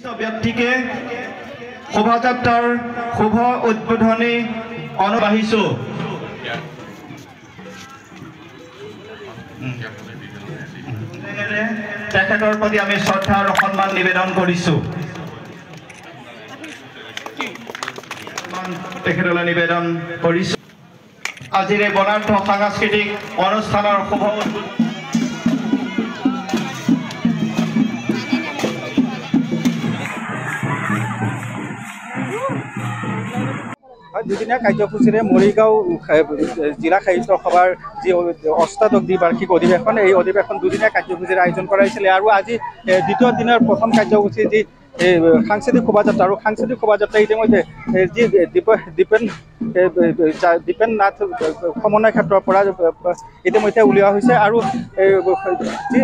ব্যক্তিকে শোভাযাত্ৰাৰ শুভ উদ্বোধনী অনুবাহিছো তেখেতৰ প্ৰতি আমি শ্ৰদ্ধা আৰু সন্মান নিবেদন কৰিছো তেখেতলৈ নিবেদন কৰিছো আজিৰ এই বৰ্ণাঢ্য সাংস্কৃতিক অনুষ্ঠানৰ শুভ দুদিনীয়া কাৰ্যসূচীৰে মৰিগাঁও জিলা সাহিত্য সভাৰ যি অষ্টাদশ দ্বিবাৰ্ষিক অধিৱেশন এই অধিৱেশন দুদিনীয়া কাৰ্যসূচীৰে আয়োজন কৰা হৈছিলে আৰু আজি দ্বিতীয় দিনৰ প্ৰথম কাৰ্যসূচী যি সাংস্কৃতিক শোভাযাত্ৰা আৰু সাংস্কৃতিক শোভাযাত্ৰা ইতিমধ্যে যি দীপেন নাথ সমন্বয় ক্ষেত্ৰৰ পৰা ইতিমধ্যে উলিওৱা হৈছে আৰু যি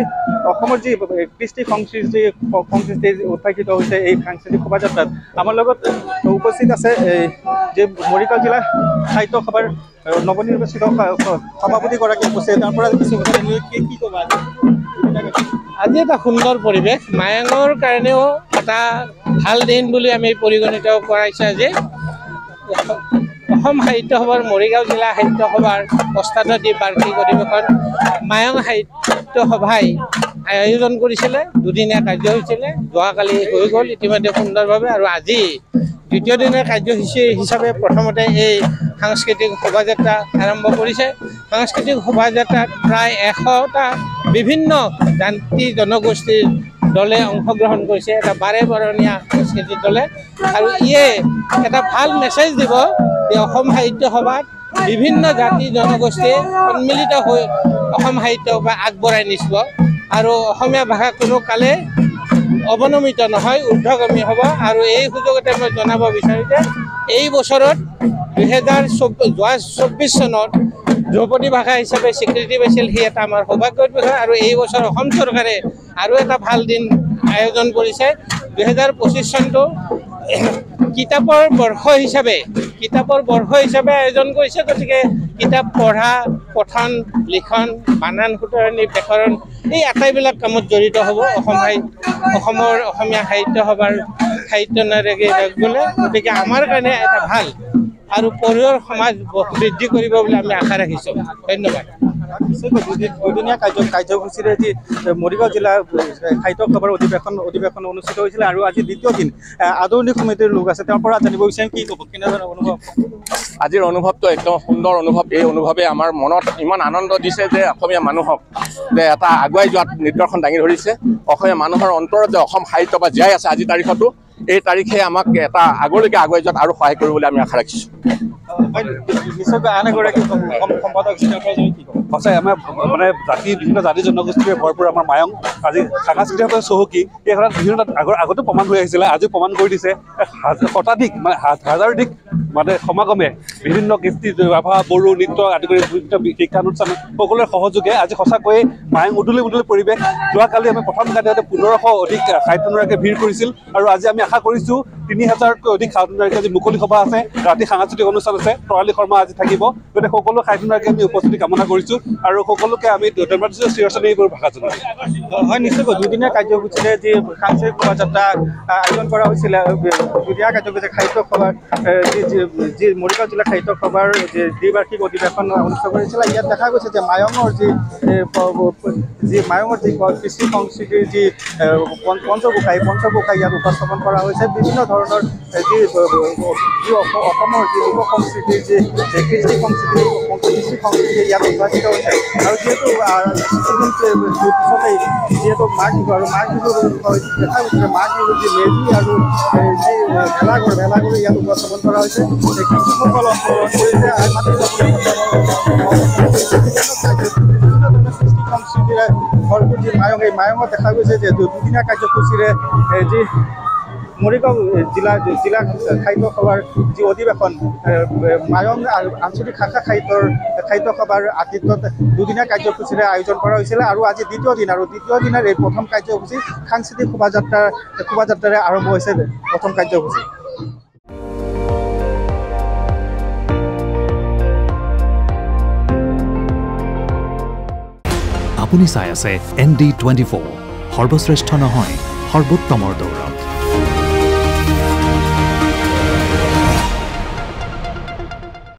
অসমৰ যি কৃষ্টি সংস্কৃতি উদ্ভাসিত হৈছে এই সাংস্কৃতিক শোভাযাত্ৰাত আমাৰ লগত উপস্থিত আছে যে মৰিগাঁও জিলা সাহিত্য সভাৰ নৱনিৰ্বাচিত সভাপতিগৰাকী উপস্থিত তাৰ পৰা কিছু কথা কি ক'বা আজি এটা সুন্দৰ পৰিৱেশ মায়ঙৰ কাৰণেও এটা ভাল দিন বুলি আমি পৰিগণিত কৰাইছে আজি অসম সাহিত্য সভাৰ মৰিগাঁও জিলা সাহিত্য সভাৰ অষ্টাদশ দ্বিবাৰ্ষিক অধিৱেশন মায়ং সাহিত্য সভাই আয়োজন কৰিছিলে দুদিনীয়া কাৰ্য হৈছিলে যোৱাকালি হৈ গ'ল ইতিমধ্যে সুন্দৰভাৱে আৰু আজি দ্বিতীয় দিনৰ কাৰ্যসূচী হিচাপে প্ৰথমতে এই সাংস্কৃতিক শোভাযাত্ৰা আৰম্ভ কৰিছে সাংস্কৃতিক শোভাযাত্ৰাত প্ৰায় 100টা বিভিন্ন জাতি জনগোষ্ঠীৰ দলে অংশগ্ৰহণ কৰিছে এটা বাৰেবৰণীয়া সাংস্কৃতিক দলে আৰু ইয়ে এটা ভাল মেছেজ দিব যে অসম সাহিত্য সভাত বিভিন্ন জাতি জনগোষ্ঠীয়ে সন্মিলিত হৈ অসম সাহিত্য সভা আগবঢ়াই নিছিব আৰু অসমীয়া ভাষা কোনো কালে অৱনমিত নহয় ঊৰ্ধ্বগামী হ'ব আৰু এই সুযোগতে মই জনাব বিচাৰোঁ যে এই বছৰত 2024 চনত ধ্ৰুপদী ভাষা হিচাপে স্বীকৃতি পাইছিল সি এটা আমাৰ সৌভাগ্যৰ বিষয় আৰু এই বছৰ অসম চৰকাৰে আৰু এটা ভাল দিন আয়োজন কৰিছে 2025 চনটো কিতাপৰ বৰ্ষ হিচাপে আয়োজন কৰিছে গতিকে কিতাপ পঢ়া পঠন লিখন বানান শুধৰণি ব্যাকৰণ এই আটাইবিলাক কামত জড়িত হ'ব অসমৰ অসমীয়া সাহিত্য সভাৰ সাহিত্য গ'লে গতিকে আমাৰ কাৰণে এটা ভাল আৰু পঢ়ুৱৈৰ সমাজ বৃদ্ধি কৰিব বুলি আমি আশা ৰাখিছোঁ ধন্যবাদ দুদিনীয়া কাৰ্যসূচীৰে যি মৰিগাঁও জিলা সাহিত্য সভাৰ অধিৱেশন অনুষ্ঠিত হৈছিলে আৰু আজি দ্বিতীয় দিন আদৰণি সমিতিৰ লোক আছে তেওঁৰ পৰা জানিব বিচাৰিম কি ক'ব কেনেধৰণৰ অনুভৱ আজিৰ অনুভৱটো একদম সুন্দৰ অনুভৱ এই অনুভৱে আমাৰ মনত ইমান আনন্দ দিছে যে অসমীয়া মানুহক যে এটা আগুৱাই যোৱাত নিদৰ্শন দাঙি ধৰিছে অসমীয়া মানুহৰ অন্তৰত যে অসম সাহিত্য বা জীয়াই আছে আজিৰ তাৰিখতো এই তাৰিখে আমাক এটা আগলৈকে আগুৱাই যোৱাত আৰু সহায় কৰিবলৈ আমি আশা ৰাখিছোঁ সঁচাই আমাৰ মানে বিভিন্ন জাতি জনগোষ্ঠীৰে ভৰপূৰ আমাৰ মায়ং আজি সাংস্কৃতিকভাৱে চহকী এইখনত বিভিন্ন আগতো প্ৰমাণ হৈ আহিছিলে আজি প্ৰমাণ কৰি দিছে শতাধিক মানে হাজাৰধিক মানে সমাগমে বিভিন্ন কৃষ্টি ৰাভা বড়ো নৃত্য আদি কৰি বিভিন্ন শিক্ষানুষ্ঠান সকলোৰে সহযোগে আজি সঁচাকৈয়ে মায়ং উদুলি পৰিৱেশ যোৱাকালি আমি প্ৰথম কাৰ্যতে 1500 অধিক সাহিত্যানুৰাগীয়ে ভিৰ কৰিছিল আৰু আজি আমি আশা কৰিছোঁ 3000তকৈ অধিক সাহিত্যানুৰাগী আজি মুকলি সভা আছে ৰাতি সাংস্কৃতিক অনুষ্ঠান আছে তৰালী শৰ্মা আজি থাকিব গতিকে সকলো সাহিত্যানুৰাগী আমি উপস্থিতি কামনা কৰিছোঁ আৰু সকলোকে আমি ধন্যবাদ দিছোঁ চিৰচেনা এইবোৰ ভাষা জনাই হয় নিশ্চয়কৈ দুদিনীয়া কাৰ্যসূচীৰে যি সাংস্কৃতিক শোভাযাত্ৰা আয়োজন কৰা হৈছিলে দুদিনীয়া কাৰ্যসূচী সাহিত্য সভাৰ যি মৰিগাঁও জিলা সাহিত্য সভাৰ যি দ্বিবাৰ্ষিক অধিৱেশন অনুষ্ঠিত কৰিছিলে ইয়াত দেখা গৈছে যে মায়ঙৰ যি কৃষ্টি সংস্কৃতিৰ যি পঞ্চগোসাঁই ইয়াত উপস্থাপন কৰা হৈছে বিভিন্ন ধৰণৰ যি অসমৰ যি লোক সংস্কৃতিৰ যি কৃষ্টি সংস্কৃতি ইয়াত উদ্ভাসিত হৈছে আৰু যিহেতু মাঘ বিহু আৰু মাঘ বিহু দেখা গৈছে মাঘ বিহুৰ যি মেজি আৰু যি ভেলাঘৰ ইয়াত উপস্থাপন কৰা হৈছে কৃষকসকল অংশগ্ৰহণ কৰিছে সংস্কৃতিৰে ভৰপূৰ যি মায়ং এই মায়ঙত দেখা গৈছে যে দুদিনীয়া কাৰ্যসূচীৰে যি মৰিগাঁও জিলা সাহিত্য সভাৰ যি অধিৱেশন মায়ং আঞ্চলিক শাখা সাহিত্য সভাৰ আতিথ্যত দুদিনীয়া কাৰ্যসূচীৰে আয়োজন কৰা হৈছিলে আৰু আজি দ্বিতীয় দিনৰ এই প্ৰথম কাৰ্যসূচী সাংস্কৃতিক শোভাযাত্ৰাৰে আৰম্ভ হৈছে প্ৰথম কাৰ্যসূচী আপুনি চাই আছে ND24 সৰ্বশ্ৰেষ্ঠ নহয় সৰ্বোত্তমৰ দৌৰ